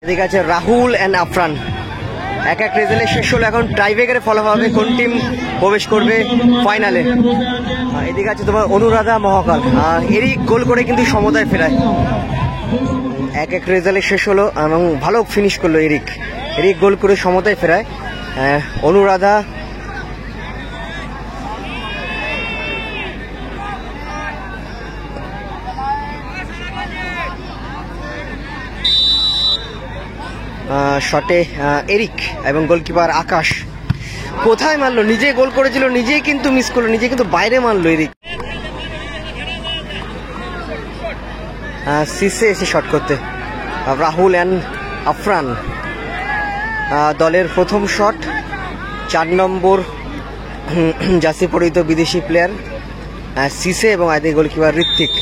এদিকে আছে রাহুল অ্যান্ড আফরান। এক এক রেজাল্টে শেষ হলো, এখন টাইব্রেকারে ফলাফল হবে কোন টিম প্রবেশ করবে ফাইনালে। এদিকে আছে তোমার অনুরাধা মহাকাল, এরই গোল করে কিন্তু সমতায় ফেরায়। এক এক রেজাল্টে শেষ হলো এবং ভালো ফিনিশ করলো এরিক গোল করে সমতায় ফেরায়। অনুরাধা শটে এরিক এবং গোলকিপার আকাশ কোথায় মারলো, নিজে গোল করেছিল, নিজেই কিন্তু মিস করলো, নিজে কিন্তু বাইরে মারলো এরিক। সিসে এসে শট করতে, রাহুল অ্যান্ড আফরান দলের প্রথম শট। 4 নম্বর জার্সি পরিহিত বিদেশি প্লেয়ার সিসে এবং আইদিকে গোলকিপার ঋত্বিক।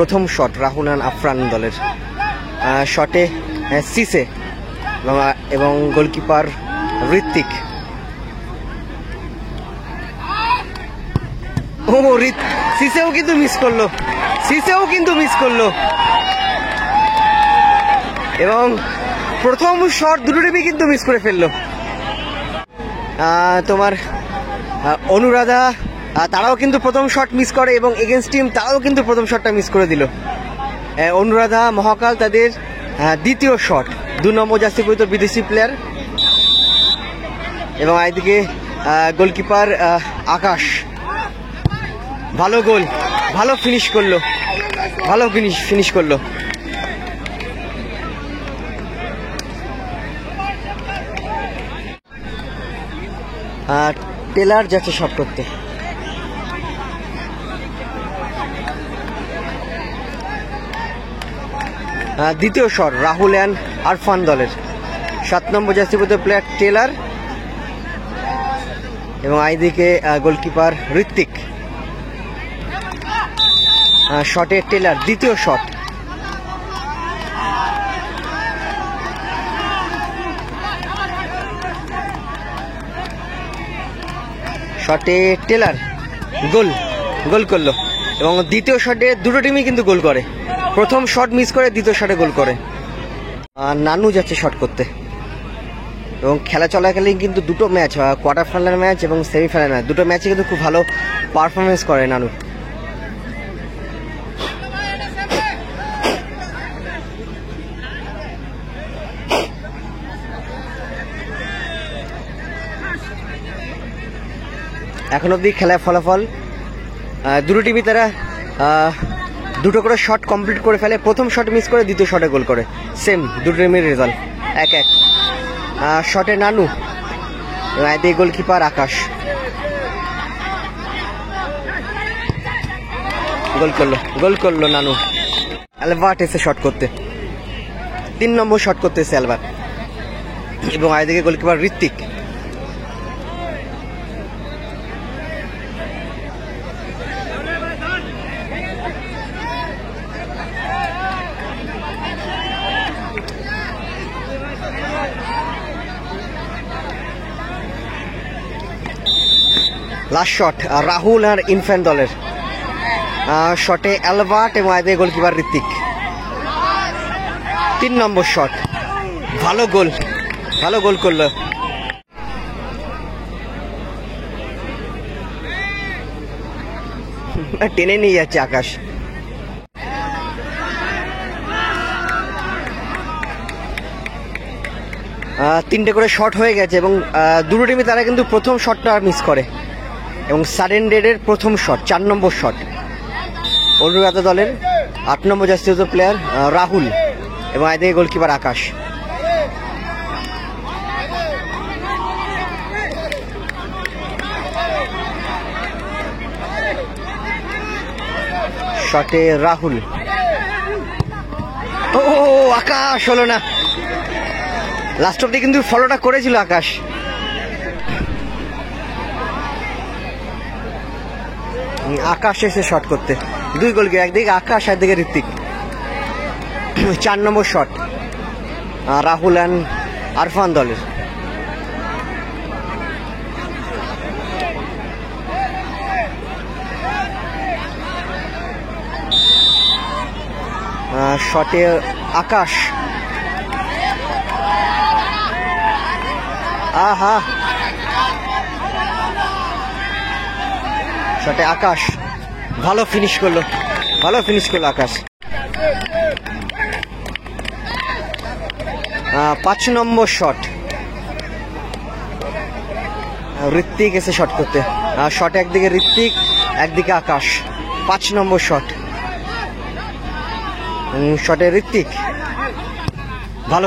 প্রথম শট রাহুল অ্যান্ড আফরান দলের। শটে সিসে এবং গোলকিপার ঋত্বিক। সিসেও কিন্তু মিস করলো, এবং প্রথম শট দুটো টিমই কিন্তু মিস করে ফেললো। তোমার অনুরাধা তারাও কিন্তু প্রথম শট মিস করে এবং এগেনস্ট টিম তারাও কিন্তু প্রথম শটটা মিস করে দিল। অনুরাধা মহাকাল তাদের দ্বিতীয় শট, 2 নম্বর জার্সি পরিহিত বিদেশি প্লেয়ার এবং এদিকে গোলকিপার আকাশ। ভালো গোল, ভালো ফিনিশ করলো। টেলার যাচ্ছে শট করতে। দ্বিতীয় শট রাহুল অ্যান্ড আরফান দলের। 7 নম্বর জার্সি পরিহিত প্লেয়ার টেলার এবং এইদিকে গোলকিপার ঋত্বিক। শটে টেলার দ্বিতীয় শট। শটে টেলার গোল করলো এবং দ্বিতীয় শটে দুটো টিমই কিন্তু গোল করে। প্রথম শট মিস করে দ্বিতীয় শটে গোল করে। নানু যাচ্ছে শট করতে এবং খেলা চলাকালীন কিন্তু দুটো ম্যাচ, কোয়ার্টার ফাইনাল ম্যাচ এবং সেমিফাইনাল ম্যাচ, দুটো ম্যাচে কিন্তু খুব ভালো পারফরমেন্স করে নানু। এখন অবধি খেলার ফলাফল দুটো টিমই তারা দুটো করে শট কমপ্লিট করে ফেলে। প্রথম শট মিস করে দ্বিতীয় শটে গোল করে, সেম দুটো টিমের রেজাল্ট 1-1। শটে নানু এবং এদিকে গোলকিপার আকাশ। গোল করলো নানু। অ্যালবার্ট এসে শট করতে, 3 নম্বর শট করতে এসে অ্যালবার্ট এবং এদিকে goalkeeper Ritwik. Last shot Rahul আর ইনফ্যান্ট দলের। শটে অ্যালবার্ট এবং এদিকে গোলকিপার ঋত্বিক। 3 নম্বর শট, ভালো গোল করলো। টেনে নিয়ে যাচ্ছে আকাশ। তিনটে করে শট হয়ে গেছে এবং দুটো টিমে তারা কিন্তু প্রথম শটটা মিস করে এবং সাডেন ডেডের প্রথম শট 4 নম্বর শট অনুরাধা দলের। 8 নম্বর জার্সি প্লেয়ার রাহুল এবং এদিকে গোলকিপার আকাশ। শটে রাহুল, ও আকাশ হলো না। লাস্ট অব্দি কিন্তু ফলোটা করেছিল আকাশ। আকাশ এসে শট করতে, 2 গোল, একদিকে আকাশ একদিকে ঋত্বিক। 4 নম্বর শট রাহুল অ্যান্ড আরফান দলের। শটে আকাশ, আহা শটে আকাশ ভালো ফিনিশ করলো, আকাশ। 5 নম্বর শট, ঋত্বিক এসে শট করতে। শট একদিকে ঋত্বিক, একদিকে আকাশ। 5 নম্বর শট, শটে ঋত্বিক ভালো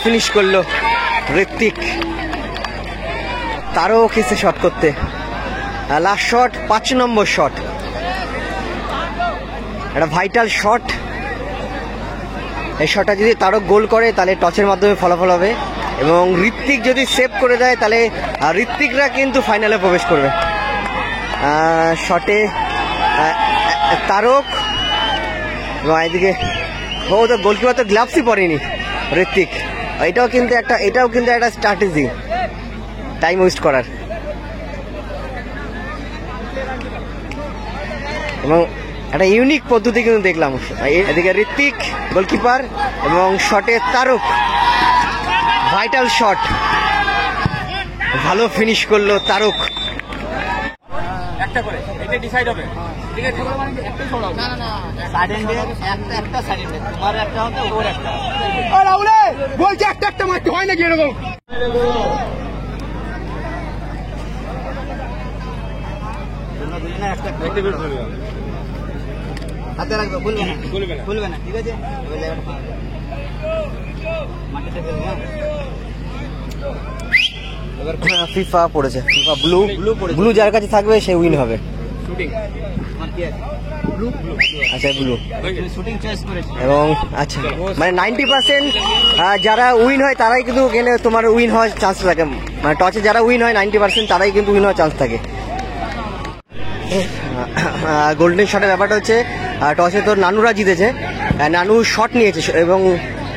ফিনিশ করলো, ঋত্বিক। তারও এসে শট করতে। লাস্ট শট 5 নম্বর শট, একটা ভাইটাল শট। এই শটটা যদি তারও গোল করে তাহলে টচের মাধ্যমে ফলাফল হবে, এবং ঋত্বিক যদি সেভ করে দেয় তাহলে ঋত্বিকরা কিন্তু ফাইনালে প্রবেশ করবে। শটে তারক, এবং এদিকে ও তো গোলকিপার তো গ্লাভসই পরেনি ঋত্বিক। এটাও কিন্তু একটা স্ট্র্যাটেজি টাইম ওয়েস্ট করার, এবং একটা ইউনিক পদ্ধতি কিন্তু দেখলাম। এদিকে ঋত্বিক গোলকিপার, এবং শটে তারক ভাইটাল শট, ভালো ফিনিশ করলো তারক। একটা করে এটা ডিসাইড হবে, ঠিক আছে? একটা ছড়াও, না না সাইডেন্ডে একটা সাইডেন্ডে তোমার একটা হবে, ওর একটা। আরে রাহুল বলছে একটা মারতে হয় নাকি এরকম? একটা বের করবে, হাতে রাখবে, খুলবে না, ঠিক আছে? ওই জায়গাটা মাটিতে ফেলবে। ফিফা পড়েছে, ফিফা ব্লু যার কাছে থাকবে সে উইন হবে। আচ্ছা ব্লু, এবং আচ্ছা মানে 90% যারা উইন হয় তারাই কিন্তু এখানে তোমার উইন হওয়ার চান্স থাকে। মানে টচে যারা উইন হয় 90% তারাই কিন্তু উইন হওয়ার চান্স থাকে। গোল্ডেন শটের ব্যাপারটা হচ্ছে টসে তো নানুরা জিতেছে, নানু শট নিয়েছে, এবং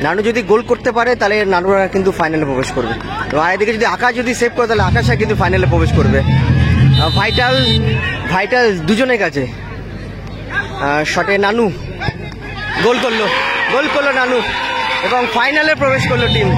নানু যদি গোল করতে পারে তাহলে নানুরা কিন্তু ফাইনালে প্রবেশ করবে, এবং এদিকে যদি আকাশ যদি সেভ করে তাহলে আকাশা কিন্তু ফাইনালে প্রবেশ করবে। ভাইটাল দুজনের কাছে। শটে নানু গোল করলো নানু, এবং ফাইনালে প্রবেশ করলো টিম।